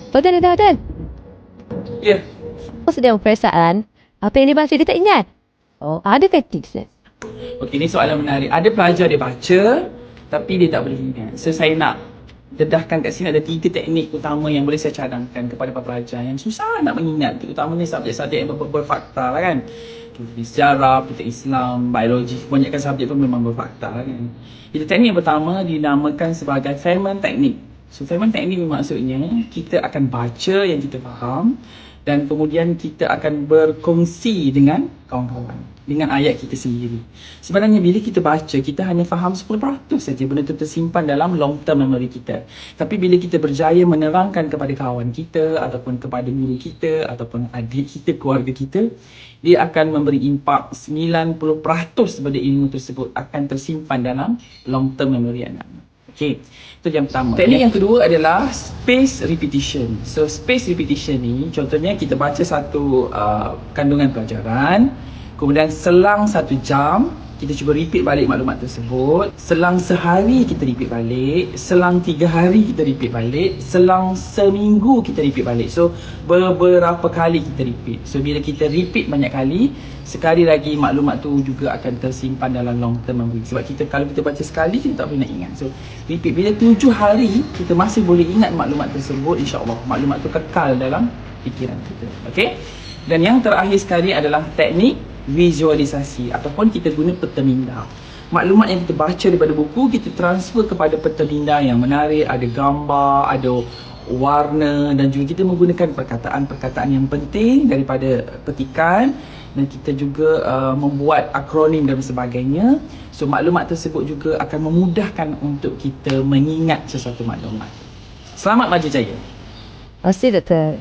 Hotel. Ya. Apa sedang perasaan? Apa yang dia baca dia tak ingat? Oh, adakah tips? Okey, ni soalan menarik. Ada pelajar dia baca tapi dia tak boleh ingat. So saya nak dedahkan kat sini ada 3 teknik utama yang boleh saya cadangkan kepada para pelajar yang susah nak mengingat, terutamanya subjek-subjek yang berfakta lah kan. Sejarah, politik Islam, biologi, kebanyakan subjek tu memang berfakta lah kan. Jadi teknik yang pertama dinamakan sebagai Feynman Technique. So Feynman Technique maksudnya kita akan baca yang kita faham dan kemudian kita akan berkongsi dengan kawan-kawan, dengan ayat kita sendiri. Sebenarnya bila kita baca, kita hanya faham 10% saja, benda itu tersimpan dalam long term memory kita. Tapi bila kita berjaya menerangkan kepada kawan kita ataupun kepada guru kita ataupun adik kita, keluarga kita, dia akan memberi impak 90% daripada ilmu tersebut akan tersimpan dalam long term memory anak. Okey, itu yang pertama. Teknik yang kedua adalah space repetition. So space repetition ni contohnya kita baca satu kandungan pelajaran, kemudian selang 1 jam kita cuba repeat balik maklumat tersebut, selang sehari kita repeat balik, selang 3 hari kita repeat balik, selang seminggu kita repeat balik. So beberapa kali kita repeat. So bila kita repeat banyak kali, sekali lagi maklumat tu juga akan tersimpan dalam long term memory. Sebab kita kalau kita baca sekali kita tak boleh nak ingat. So repeat, bila 7 hari kita masih boleh ingat maklumat tersebut, insya-Allah maklumat tu kekal dalam fikiran kita. Okey? Dan yang terakhir sekali adalah teknik visualisasi ataupun kita guna peta minda. Maklumat yang kita baca daripada buku kita transfer kepada peta minda yang menarik, ada gambar, ada warna dan juga kita menggunakan perkataan-perkataan yang penting daripada petikan dan kita juga membuat akronim dan sebagainya. So maklumat tersebut juga akan memudahkan untuk kita mengingat sesuatu maklumat. Selamat maju jaya. Terima kasih, Doktor.